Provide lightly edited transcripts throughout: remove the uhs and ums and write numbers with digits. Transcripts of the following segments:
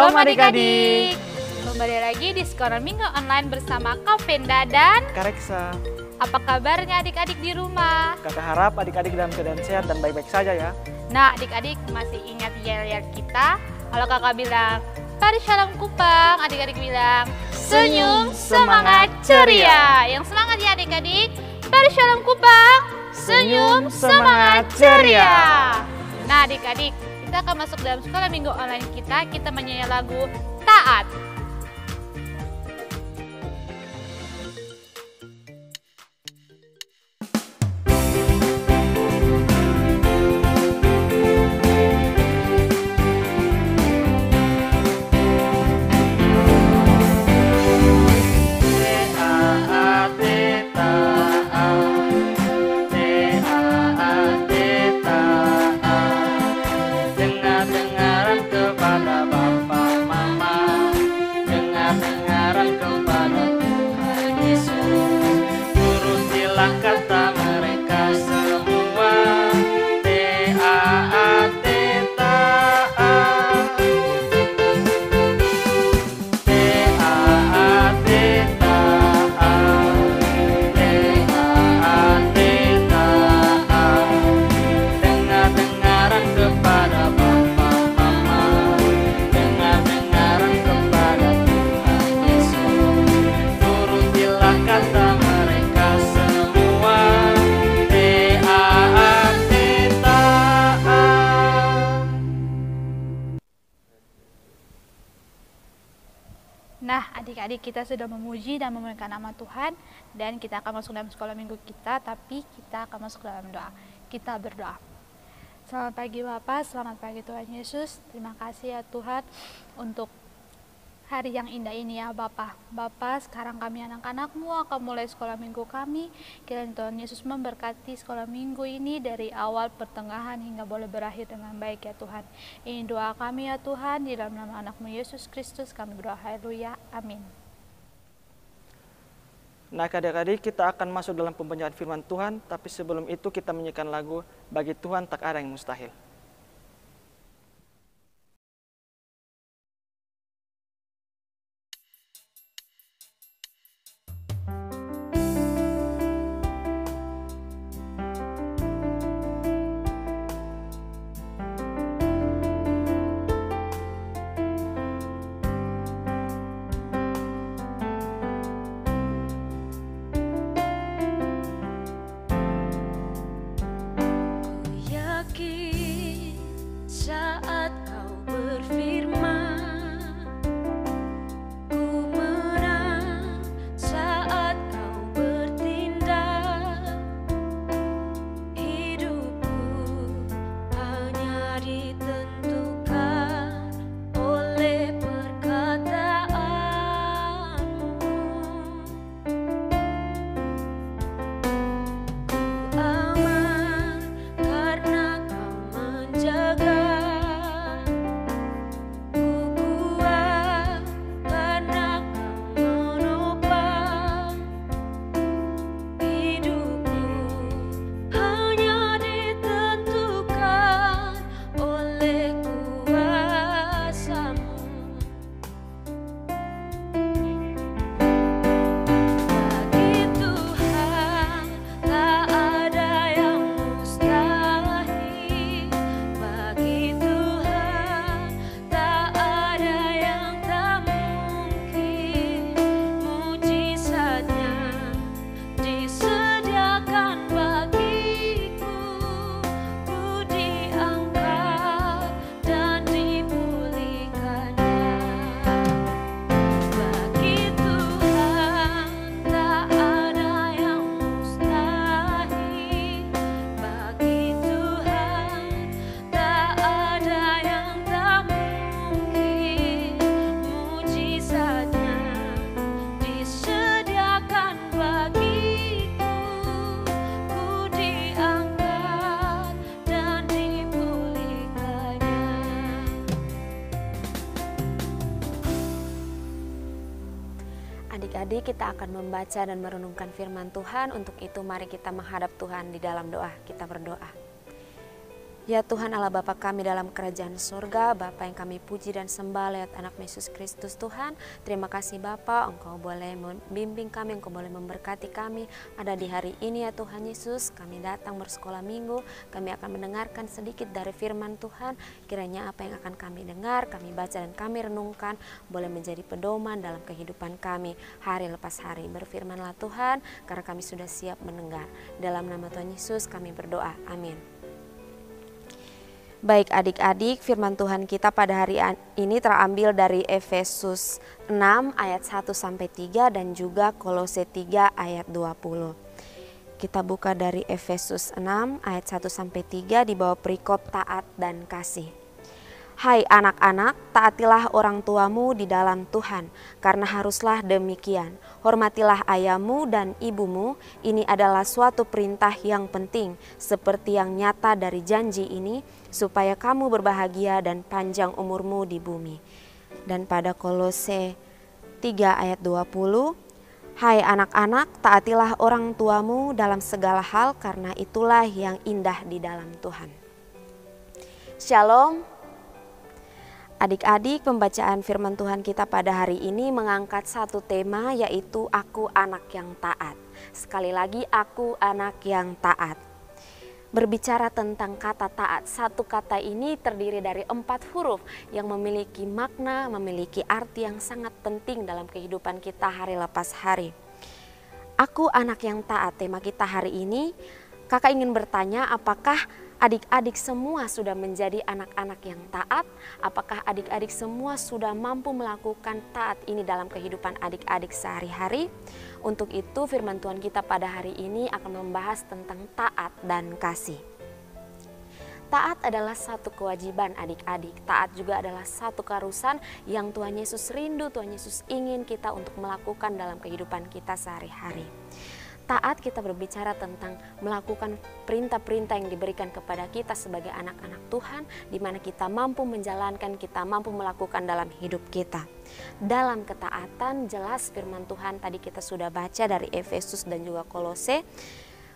Shalom adik-adik. Kembali lagi di Sekolah Minggu Online bersama Kak Venda dan Kak Reksa. apa kabarnya adik-adik di rumah? Kakak harap adik-adik dalam keadaan sehat dan baik-baik saja ya. Nah adik-adik masih ingat yel-yel kita? Kalau kakak bilang, Pari Shalom Kupang, adik-adik bilang, senyum, semangat, ceria. Yang semangat ya adik-adik, Pari Shalom Kupang, senyum, semangat, ceria. Nah adik-adik, kita akan masuk dalam Sekolah Minggu Online kita menyanyi lagu Taat. Nah adik-adik, kita sudah memuji dan memuliakan nama Tuhan dan kita akan masuk dalam sekolah minggu kita, tapi kita akan masuk dalam doa. Kita berdoa. Selamat pagi Bapak, selamat pagi Tuhan Yesus. Terima kasih ya Tuhan untuk hari yang indah ini ya Bapak. Bapak, sekarang kami anak-anakmu akan mulai sekolah minggu kami. Kiranya Tuhan Yesus memberkati sekolah minggu ini dari awal, pertengahan, hingga boleh berakhir dengan baik ya Tuhan. Ini doa kami ya Tuhan, di dalam nama anakmu Yesus Kristus kami berdoa, haleluya, amin. Nah adik-adik, kita akan masuk dalam pembacaan firman Tuhan, tapi sebelum itu kita menyanyikan lagu Bagi Tuhan Tak Ada Yang Mustahil. Adik-adik, kita akan membaca dan merenungkan firman Tuhan. Untuk itu mari kita menghadap Tuhan di dalam doa. Kita berdoa. Bapa, kami datang kepada Engkau Ya Tuhan Allah Bapa kami dalam kerajaan surga, Bapa yang kami puji dan sembah lewat anak Yesus Kristus Tuhan. Terima kasih Bapa, Engkau boleh membimbing kami, Engkau boleh memberkati kami. Ada di hari ini ya Tuhan Yesus, kami datang bersekolah minggu, kami akan mendengarkan sedikit dari firman Tuhan. Kiranya apa yang akan kami dengar, kami baca dan kami renungkan, boleh menjadi pedoman dalam kehidupan kami hari lepas hari. Berfirmanlah Tuhan, karena kami sudah siap mendengar. Dalam nama Tuhan Yesus kami berdoa, amin. Baik adik-adik, firman Tuhan kita pada hari ini terambil dari Efesus 6 ayat 1-3 dan juga Kolose 3 ayat 20. Kita buka dari Efesus 6 ayat 1-3 di bawah perikop taat dan kasih. Hai anak-anak, taatilah orang tuamu di dalam Tuhan, karena haruslah demikian. Hormatilah ayahmu dan ibumu, ini adalah suatu perintah yang penting, seperti yang nyata dari janji ini, supaya kamu berbahagia dan panjang umurmu di bumi. Dan pada Kolose 3 ayat 20, hai anak-anak, taatilah orang tuamu dalam segala hal, karena itulah yang indah di dalam Tuhan. Shalom. Adik-adik, pembacaan firman Tuhan kita pada hari ini mengangkat satu tema, yaitu aku anak yang taat. Sekali lagi, aku anak yang taat. Berbicara tentang kata taat, satu kata ini terdiri dari 4 huruf yang memiliki makna, memiliki arti yang sangat penting dalam kehidupan kita hari lepas hari. Aku anak yang taat, tema kita hari ini. Kakak ingin bertanya, apakah adik-adik semua sudah menjadi anak-anak yang taat? Apakah adik-adik semua sudah mampu melakukan taat ini dalam kehidupan adik-adik sehari-hari? Untuk itu firman Tuhan kita pada hari ini akan membahas tentang taat dan kasih. Taat adalah satu kewajiban adik-adik. Taat juga adalah satu keharusan yang Tuhan Yesus rindu, Tuhan Yesus ingin kita untuk melakukan dalam kehidupan kita sehari-hari. Taat kita berbicara tentang melakukan perintah-perintah yang diberikan kepada kita sebagai anak-anak Tuhan, di mana kita mampu menjalankan, kita mampu melakukan dalam hidup kita. Dalam ketaatan, jelas firman Tuhan tadi kita sudah baca dari Efesus dan juga Kolose,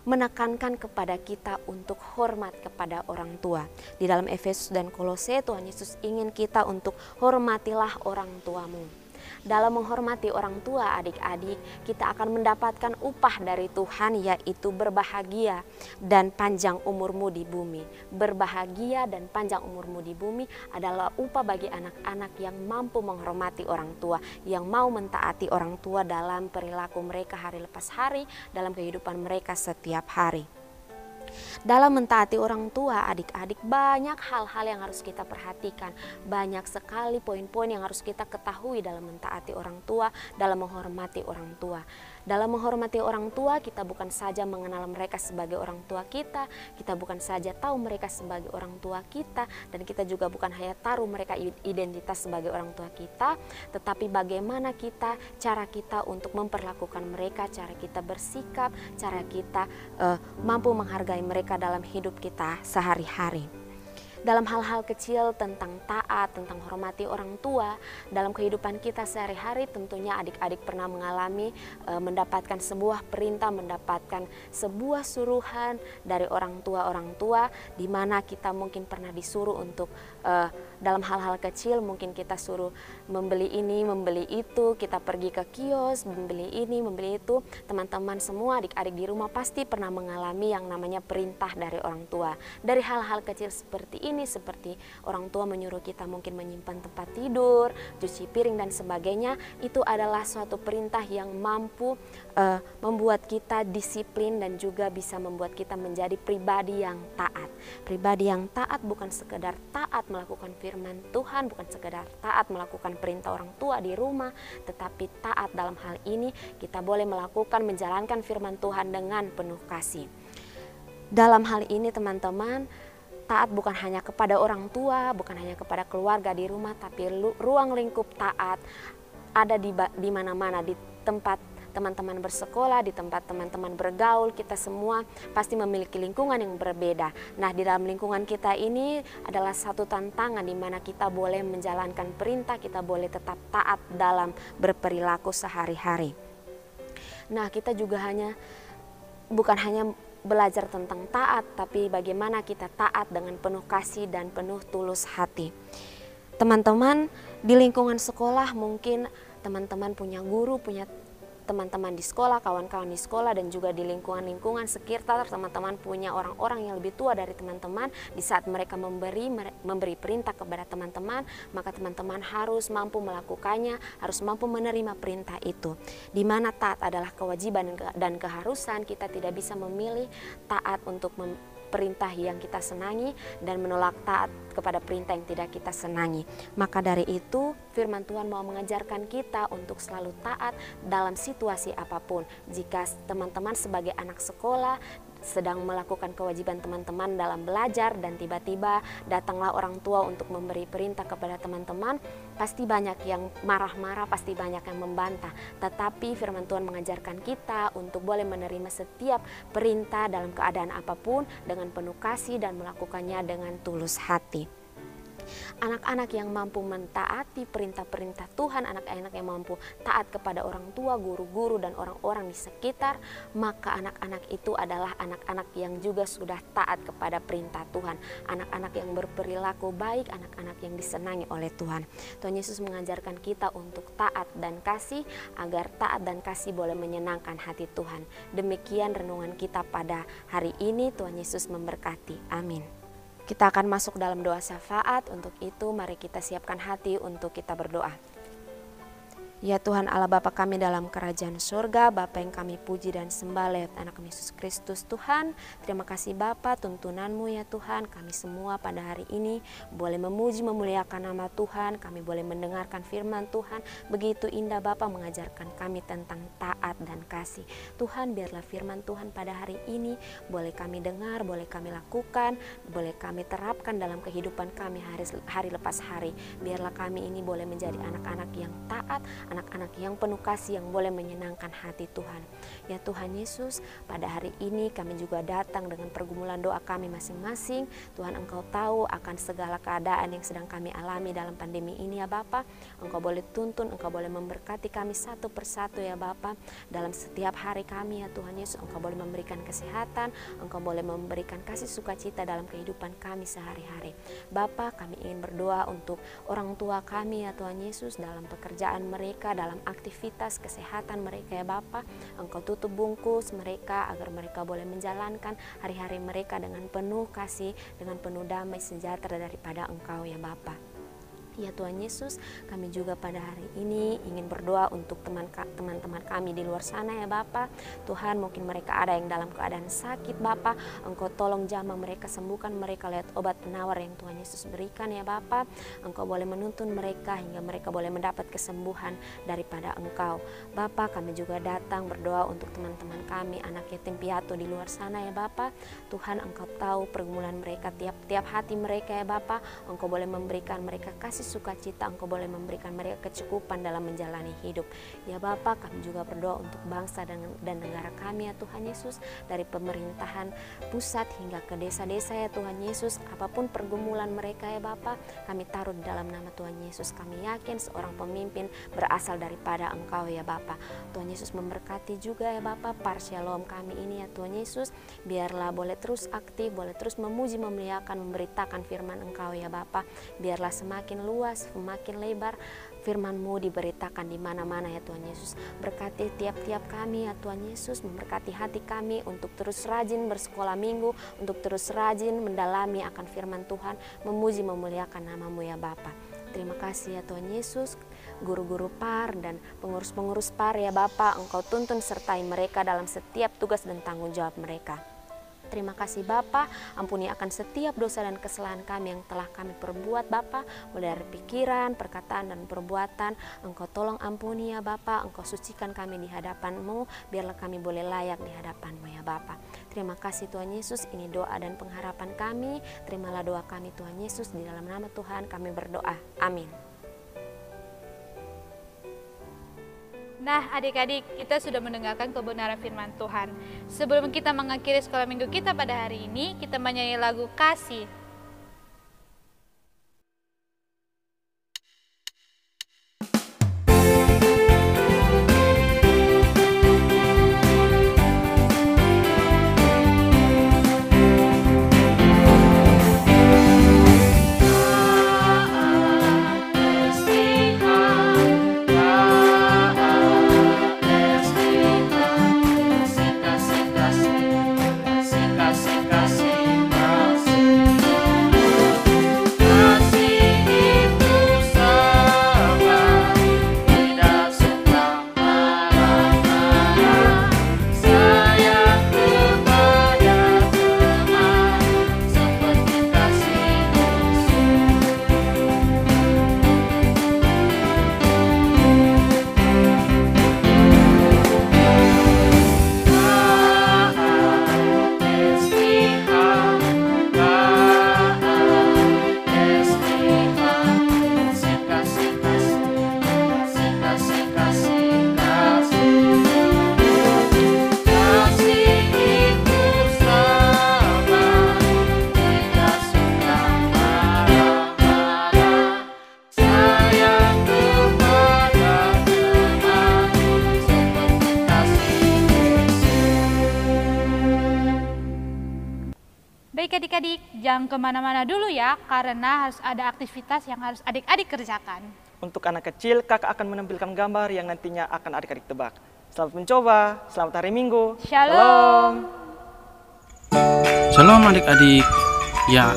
menekankan kepada kita untuk hormat kepada orang tua. Di dalam Efesus dan Kolose, Tuhan Yesus ingin kita untuk hormatilah orang tuamu. Dalam menghormati orang tua adik-adik, kita akan mendapatkan upah dari Tuhan, yaitu berbahagia dan panjang umurmu di bumi. Berbahagia dan panjang umurmu di bumi adalah upah bagi anak-anak yang mampu menghormati orang tua, yang mau mentaati orang tua dalam perilaku mereka hari lepas hari, dalam kehidupan mereka setiap hari. Dalam mentaati orang tua adik-adik, banyak hal-hal yang harus kita perhatikan. Banyak sekali poin-poin yang harus kita ketahui dalam mentaati orang tua, dalam menghormati orang tua. Dalam menghormati orang tua, kita bukan saja mengenal mereka sebagai orang tua kita bukan saja tahu mereka sebagai orang tua kita, dan kita juga bukan hanya taruh mereka identitas sebagai orang tua kita, tetapi bagaimana cara kita untuk memperlakukan mereka, cara kita bersikap, cara kita mampu menghargai mereka dalam hidup kita sehari-hari. Dalam hal-hal kecil tentang taat, tentang hormati orang tua, dalam kehidupan kita sehari-hari tentunya adik-adik pernah mengalami mendapatkan sebuah perintah, mendapatkan sebuah suruhan dari orang tua, di mana kita mungkin pernah disuruh untuk dalam hal-hal kecil, mungkin kita suruh membeli ini, membeli itu, kita pergi ke kios, membeli ini, membeli itu. Teman-teman semua, adik-adik di rumah pasti pernah mengalami yang namanya perintah dari orang tua. Dari hal-hal kecil seperti ini, seperti orang tua menyuruh kita mungkin menyimpan tempat tidur, cuci piring dan sebagainya, itu adalah suatu perintah yang mampu membuat kita disiplin dan juga bisa membuat kita menjadi pribadi yang taat. Pribadi yang taat bukan sekedar taat melakukan firman Tuhan, bukan sekedar taat melakukan perintah orang tua di rumah, tetapi taat dalam hal ini kita boleh melakukan, menjalankan firman Tuhan dengan penuh kasih. Dalam hal ini teman-teman, taat bukan hanya kepada orang tua, bukan hanya kepada keluarga di rumah, tapi ruang lingkup taat ada di mana-mana, di tempat teman-teman bersekolah, di tempat teman-teman bergaul. Kita semua pasti memiliki lingkungan yang berbeda. Nah, di dalam lingkungan kita ini adalah satu tantangan di mana kita boleh menjalankan perintah, kita boleh tetap taat dalam berperilaku sehari-hari. Nah, kita juga bukan hanya belajar tentang taat, tapi bagaimana kita taat dengan penuh kasih dan penuh tulus hati. Teman-teman, di lingkungan sekolah mungkin teman-teman punya guru, punya teman-teman di sekolah, kawan-kawan di sekolah, dan juga di lingkungan-lingkungan sekitar teman-teman punya orang-orang yang lebih tua dari teman-teman. Di saat mereka memberi perintah kepada teman-teman, maka teman-teman harus mampu melakukannya, harus mampu menerima perintah itu. Di mana taat adalah kewajiban dan keharusan, kita tidak bisa memilih taat untuk perintah yang kita senangi dan menolak taat kepada perintah yang tidak kita senangi. Maka dari itu firman Tuhan mau mengajarkan kita untuk selalu taat dalam situasi apapun. Jika teman-teman sebagai anak sekolah sedang melakukan kewajiban teman-teman dalam belajar dan tiba-tiba datanglah orang tua untuk memberi perintah kepada teman-teman, pasti banyak yang marah-marah, pasti banyak yang membantah. Tetapi firman Tuhan mengajarkan kita untuk boleh menerima setiap perintah dalam keadaan apapun dengan penuh kasih dan melakukannya dengan tulus hati. Anak-anak yang mampu mentaati perintah-perintah Tuhan, anak-anak yang mampu taat kepada orang tua, guru-guru, dan orang-orang di sekitar, maka anak-anak itu adalah anak-anak yang juga sudah taat kepada perintah Tuhan. Anak-anak yang berperilaku baik, anak-anak yang disenangi oleh Tuhan. Tuhan Yesus mengajarkan kita untuk taat dan kasih, agar taat dan kasih boleh menyenangkan hati Tuhan. Demikian renungan kita pada hari ini. Tuhan Yesus memberkati. Amin. Kita akan masuk dalam doa syafaat. Untuk itu mari kita siapkan hati untuk kita berdoa. Ya Tuhan Allah Bapa kami dalam kerajaan surga, Bapa yang kami puji dan sembah lewat anak kami Yesus Kristus Tuhan. Terima kasih Bapa, tuntunan-Mu ya Tuhan. Kami semua pada hari ini boleh memuji memuliakan nama Tuhan. Kami boleh mendengarkan firman Tuhan. Begitu indah Bapa mengajarkan kami tentang taat dan kasih. Tuhan, biarlah firman Tuhan pada hari ini boleh kami dengar, boleh kami lakukan, boleh kami terapkan dalam kehidupan kami hari lepas hari. Biarlah kami ini boleh menjadi anak-anak yang taat, anak-anak yang penuh kasih yang boleh menyenangkan hati Tuhan. Ya Tuhan Yesus, pada hari ini kami juga datang dengan pergumulan doa kami masing-masing. Tuhan, Engkau tahu akan segala keadaan yang sedang kami alami dalam pandemi ini ya Bapa. Engkau boleh tuntun, Engkau boleh memberkati kami satu persatu ya Bapa. Dalam setiap hari kami ya Tuhan Yesus, Engkau boleh memberikan kesehatan, Engkau boleh memberikan kasih sukacita dalam kehidupan kami sehari-hari. Bapa, kami ingin berdoa untuk orang tua kami ya Tuhan Yesus dalam pekerjaan mereka, dalam aktivitas kesehatan mereka ya Bapa. Engkau tutup bungkus mereka agar mereka boleh menjalankan hari-hari mereka dengan penuh kasih, dengan penuh damai sejahtera daripada Engkau ya Bapa. Ya Tuhan Yesus, kami juga pada hari ini ingin berdoa untuk teman-teman kami di luar sana ya Bapa. Tuhan, mungkin mereka ada yang dalam keadaan sakit Bapa. Engkau tolong jamah mereka, sembuhkan mereka lewat obat penawar yang Tuhan Yesus berikan ya Bapa. Engkau boleh menuntun mereka hingga mereka boleh mendapat kesembuhan daripada Engkau. Bapa, kami juga datang berdoa untuk teman-teman kami, anak yatim piatu di luar sana ya Bapa. Tuhan, Engkau tahu pergumulan mereka, tiap hati mereka ya Bapa. Engkau boleh memberikan mereka kasih sukacita, Engkau boleh memberikan mereka kecukupan dalam menjalani hidup. Ya Bapa, kami juga berdoa untuk bangsa dan negara kami ya Tuhan Yesus, dari pemerintahan pusat hingga ke desa-desa ya Tuhan Yesus. Apapun pergumulan mereka ya Bapa, kami taruh di dalam nama Tuhan Yesus. Kami yakin seorang pemimpin berasal daripada Engkau ya Bapa. Tuhan Yesus memberkati juga ya Bapa Shalom kami ini ya Tuhan Yesus. Biarlah boleh terus aktif, boleh terus memuji, memuliakan, memberitakan firman Engkau ya Bapa. Biarlah semakin luas, semakin lebar firman-Mu diberitakan di mana-mana ya Tuhan Yesus. Berkati tiap-tiap kami ya Tuhan Yesus, memberkati hati kami untuk terus rajin bersekolah minggu, untuk terus rajin mendalami akan firman Tuhan, memuji memuliakan nama-Mu ya Bapa. Terima kasih ya Tuhan Yesus. Guru-guru PAR dan pengurus-pengurus PAR ya Bapa, Engkau tuntun sertai mereka dalam setiap tugas dan tanggung jawab mereka. Terima kasih Bapa, ampuni akan setiap dosa dan kesalahan kami yang telah kami perbuat Bapa, mulai dari pikiran, perkataan, dan perbuatan. Engkau tolong ampuni ya Bapa, Engkau sucikan kami di hadapan-Mu, biarlah kami boleh layak di hadapan-Mu ya Bapa. Terima kasih Tuhan Yesus, ini doa dan pengharapan kami. Terimalah doa kami Tuhan Yesus, di dalam nama Tuhan kami berdoa. Amin. Nah, adik-adik, kita sudah mendengarkan kebenaran firman Tuhan. Sebelum kita mengakhiri sekolah minggu kita pada hari ini, kita menyanyi lagu Kasih. adik-adik jangan kemana-mana dulu ya, karena harus ada aktivitas yang harus adik-adik kerjakan. Untuk anak kecil, kakak akan menampilkan gambar yang nantinya akan adik-adik tebak. Selamat mencoba, selamat hari Minggu. Shalom. Shalom adik-adik. Ya,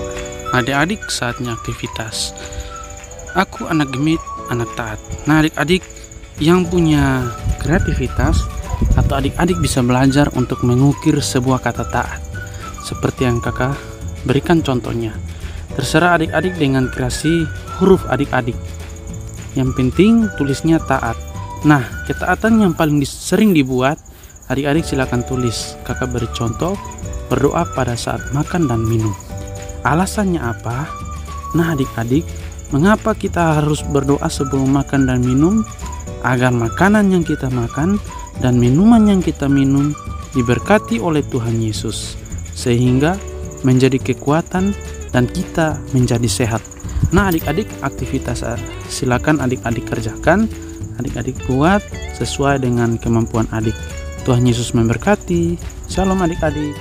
adik-adik saatnya aktivitas. Aku anak gemit, anak taat. Nah adik-adik yang punya kreativitas atau adik-adik bisa belajar untuk mengukir sebuah kata taat. Seperti yang kakak berikan contohnya. Terserah adik-adik dengan kreasi huruf adik-adik. Yang penting tulisnya taat. Nah, ketaatan yang paling sering dibuat, adik-adik silakan tulis. Kakak beri contoh, berdoa pada saat makan dan minum. Alasannya apa? Nah adik-adik, mengapa kita harus berdoa sebelum makan dan minum? Agar makanan yang kita makan dan minuman yang kita minum diberkati oleh Tuhan Yesus, sehingga menjadi kekuatan dan kita menjadi sehat. Nah adik-adik, aktivitas silakan adik-adik kerjakan, adik-adik buat sesuai dengan kemampuan adik. Tuhan Yesus memberkati. Shalom adik-adik.